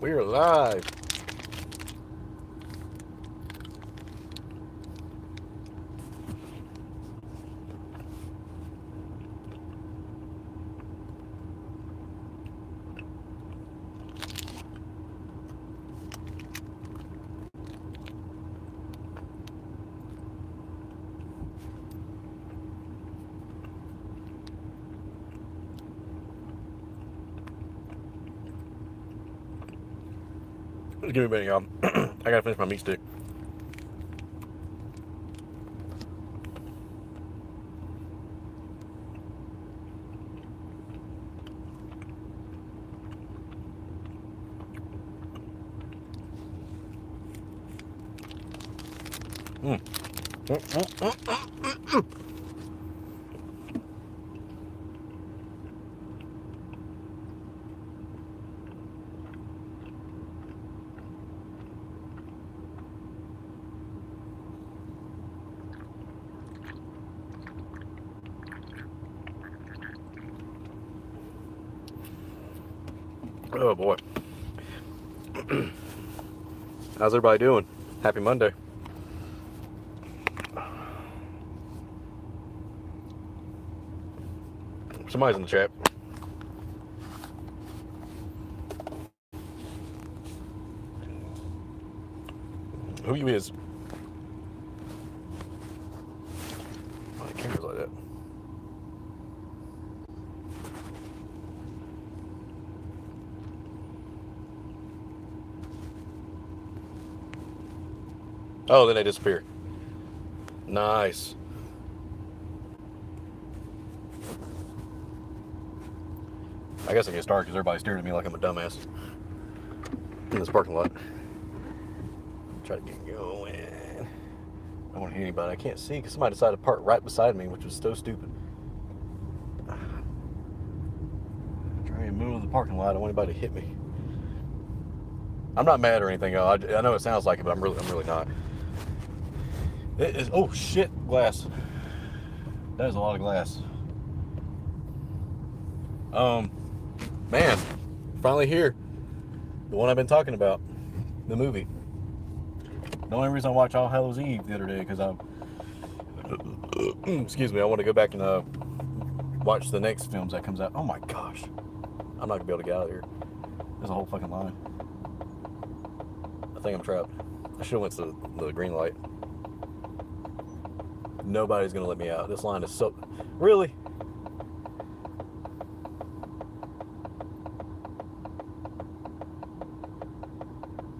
We're live. Just give me a minute, y'all. I gotta finish my meat stick. Oh boy. How's everybody doing? Happy Monday. Somebody's in the chat. Who you is? Why the camera's like that? Oh, then they disappear. Nice. I guess I get started because everybody's staring at me like I'm a dumbass in this parking lot. Try to get going. I don't want to hear anybody. I can't see because somebody decided to park right beside me, which was so stupid. Trying to move to the parking lot. I don't want anybody to hit me. I'm not mad or anything, y'all. I know it sounds like it, but I'm really not. It is. Oh shit! Glass. That is a lot of glass. Man, finally here. The one I've been talking about, the movie. The only reason I watched All Hallows Eve the other day because excuse me, I want to go back and watch the next films that comes out. Oh my gosh, I'm not gonna be able to get out of here. There's a whole fucking line. I think I'm trapped. I should have went to the green light. Nobody's gonna let me out. This line is so really.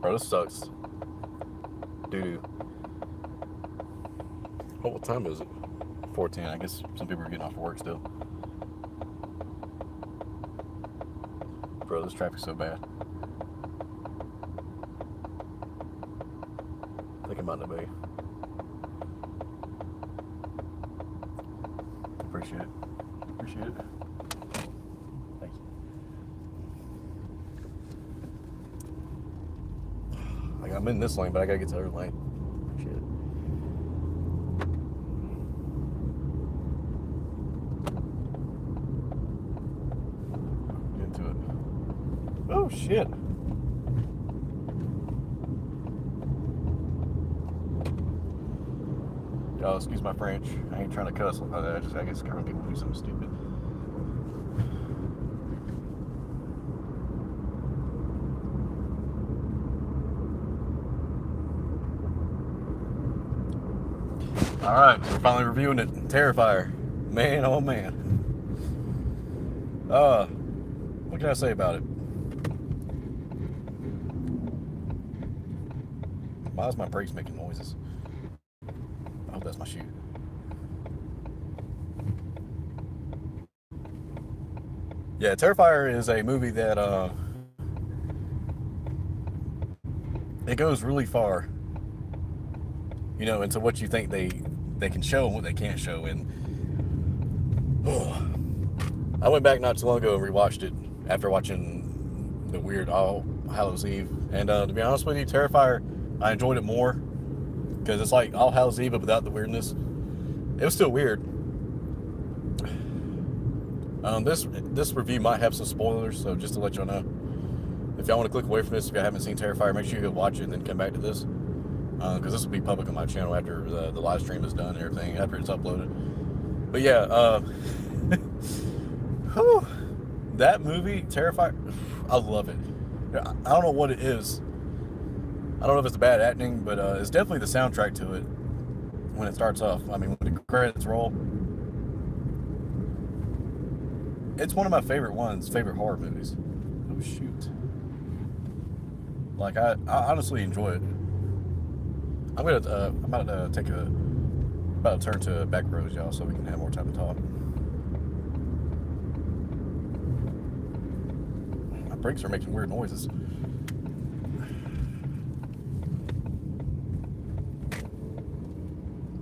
Bro, this sucks. Doo-doo. Oh, what time is it? 4:10. I guess some people are getting off work still. Bro, this traffic's so bad. I think I'm out in the bay. Appreciate it. Appreciate it. Thank you. Like, I'm in this lane, but I gotta get to the other lane. Shit. Get into it. Oh, shit. Y'all, excuse my French. I ain't trying to cuss. I guess current people do something stupid. Alright, so we're finally reviewing it. Terrifier. Man, oh man. What can I say about it? Why is my brakes making noises? I hope that's my shoe. Yeah, Terrifier is a movie that it goes really far, you know, into what you think they can show and what they can't show. And I went back not too long ago and rewatched it after watching the weird All Hallows Eve. And to be honest with you, Terrifier, I enjoyed it more because it's like All Hallows Eve but without the weirdness. It was still weird. This review might have some spoilers, so just to let y'all know, if y'all want to click away from this, if you haven't seen Terrifier, make sure you go watch it and then come back to this. Because this will be public on my channel after the live stream is done and everything, after it's uploaded. But yeah, whew, that movie, Terrifier, I love it. I don't know what it is. I don't know if it's the bad acting, but it's definitely the soundtrack to it when it starts off. I mean, when the credits roll. It's one of my favorite horror movies. Oh, shoot. Like, I honestly enjoy it. I'm about to turn to back roads, y'all, so we can have more time to talk. My brakes are making weird noises.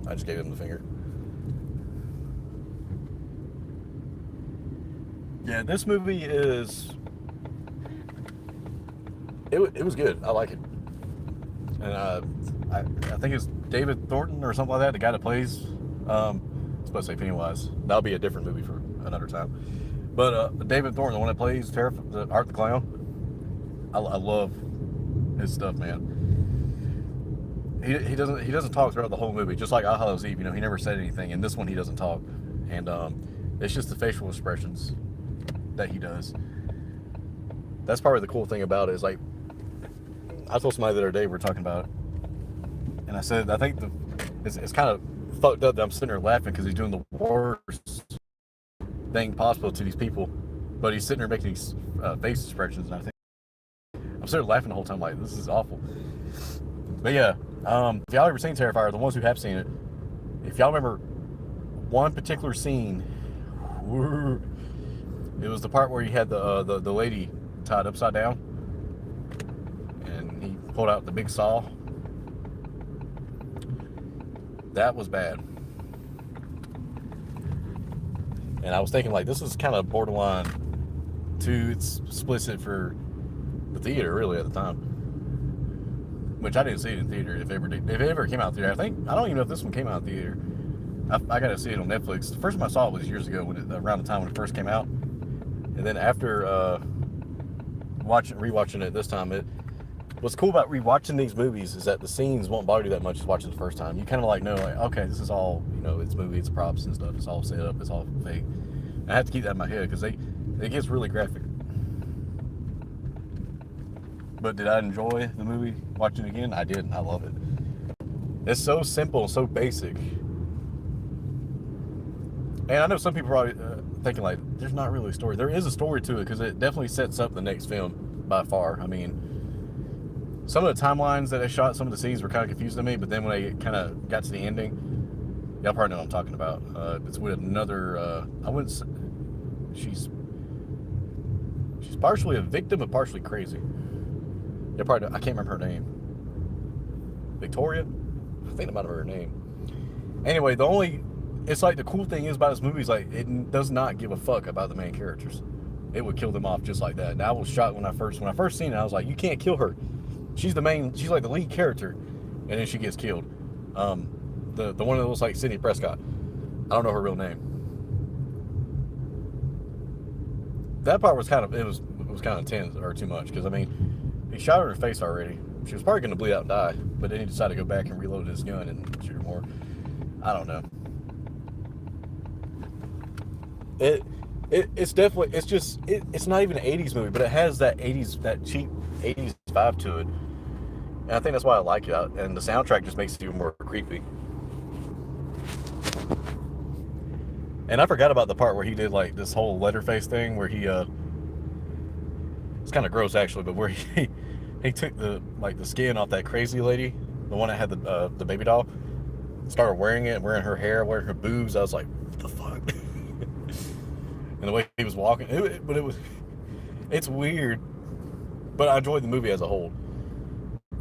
I just gave him the finger. Yeah, this movie is... It was good. I like it. And I think it's David Thornton or something like that, the guy that plays... I'm supposed to say Pennywise. That'll be a different movie for another time. But David Thornton, the one that plays Art the Clown, I love his stuff, man. He doesn't talk throughout the whole movie, just like All Hallows Eve. You know, he never said anything. In this one, he doesn't talk, and it's just the facial expressions that he does. That's probably the cool thing about it. Is like, I told somebody the other day, we were talking about it, and I said I think it's kind of fucked up that I'm sitting there laughing because he's doing the worst thing possible to these people, but he's sitting there making these face expressions, and I think I'm sitting there laughing the whole time like, this is awful. But yeah, if y'all ever seen Terrifier, the ones who have seen it, if y'all remember one particular scene, it was the part where he had the lady tied upside down, and he pulled out the big saw. That was bad. And I was thinking, like, this is kind of borderline too explicit for the theater, really, at the time. Which I didn't see it in theater, if it ever came out in theater. I don't even know if this one came out in theater. I got to see it on Netflix. The first time I saw it was years ago, around the time when it first came out. And then after rewatching it this time, what's cool about rewatching these movies is that the scenes won't bother you that much as watching the first time. You kind of like know, like, okay, this is all, you know, it's movie, it's props and stuff, it's all set up, it's all fake. And I have to keep that in my head because it gets really graphic. But did I enjoy the movie watching it again? I did. I love it. It's so simple, so basic. And I know some people are probably thinking, like, there's not really a story. There is a story to it because it definitely sets up the next film by far. I mean, some of the timelines that they shot, some of the scenes were kind of confusing to me, but then when they kind of got to the ending, y'all probably know what I'm talking about. It's with another, I wouldn't say, she's partially a victim but partially crazy. Yeah, probably, I can't remember her name. Victoria? I think I might have heard her name. Anyway, it's like the cool thing is about this movie is like it does not give a fuck about the main characters. It would kill them off just like that. And I was shocked when I first seen it. I was like, you can't kill her. She's like the lead character, and then she gets killed. The one that looks like Sidney Prescott. I don't know her real name. That part was kind of intense or too much because I mean, he shot her in the face already. She was probably going to bleed out and die, but then he decided to go back and reload his gun and shoot her more. I don't know. It's definitely, it's not even an 80s movie, but it has that cheap 80s vibe to it. And I think that's why I like it. And the soundtrack just makes it even more creepy. And I forgot about the part where he did like this whole Leatherface thing where he it's kind of gross actually, but where he took the skin off that crazy lady, the one that had the baby doll, started wearing her hair, wearing her boobs. I was like, what the fuck? And the way he was walking, it's weird, but I enjoyed the movie as a whole.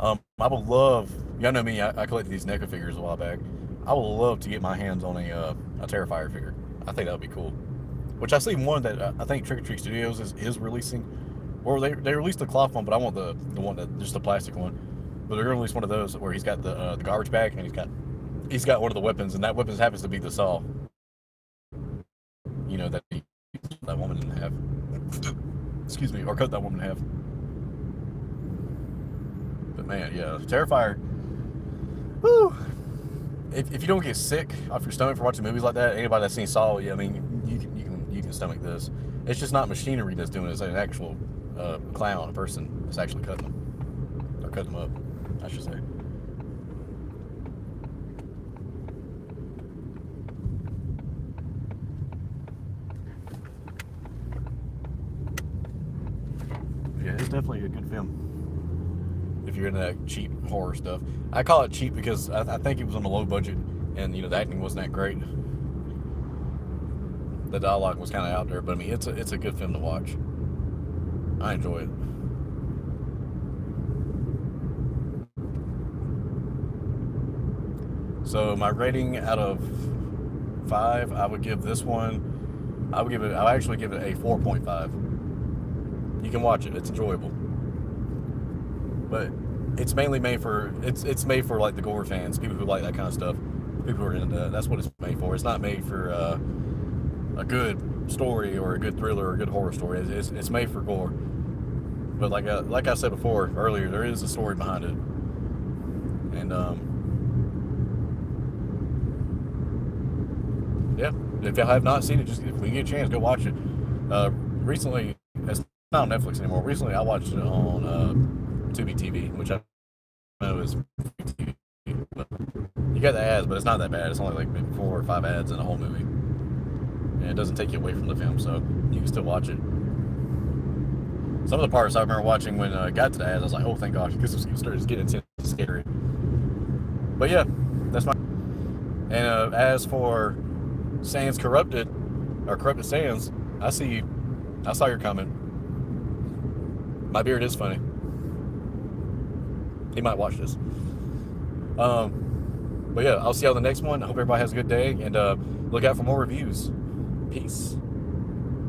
I would love, y'all know me, I collected these NECA figures a while back. I would love to get my hands on a Terrifier figure. I think that would be cool. Which I see one that I think Trick or Treat Studios is releasing, or they released the cloth one, but I want the one that just the plastic one. But they're gonna release one of those where he's got the garbage bag and he's got one of the weapons, and that weapon happens to be the saw. You know that woman didn't have. Excuse me, or cut that woman in half. But man, yeah, Terrifier. Woo! If you don't get sick off your stomach for watching movies like that, anybody that's seen Saw, yeah, I mean, you can stomach this. It's just not machinery that's doing it. It's an actual clown, a person that's actually cutting them or cutting them up, I should say. Yeah, it's definitely a good film. If you're into that cheap horror stuff, I call it cheap because I think it was on a low budget, and the acting wasn't that great. The dialogue was kind of out there, but I mean, it's a good film to watch. I enjoy it. So my rating out of 5, I would give this one. I'll actually give it a 4.5. You can watch it; it's enjoyable. But it's mainly made for it's made for like the gore fans, people who like that kind of stuff, people who are into that. That's what it's made for. It's not made for a good story or a good thriller or a good horror story. It's made for gore. But like I said before earlier, there is a story behind it, and yeah, if you have not seen it, just if we get a chance, go watch it. Recently, it's not on Netflix anymore. Recently, I watched it on Tubi TV, which I know is free TV. But you got the ads, but it's not that bad. It's only like maybe 4 or 5 ads in the whole movie, and it doesn't take you away from the film, so you can still watch it. Some of the parts I remember watching when I got to the ads, I was like, "Oh, thank gosh," because it started to get intense and scary. But yeah, that's my. And as for Sans Corrupted or Corrupted Sans, I saw your comment. My beard is funny. He might watch this. But yeah, I'll see you on the next one. I hope everybody has a good day, and look out for more reviews. Peace.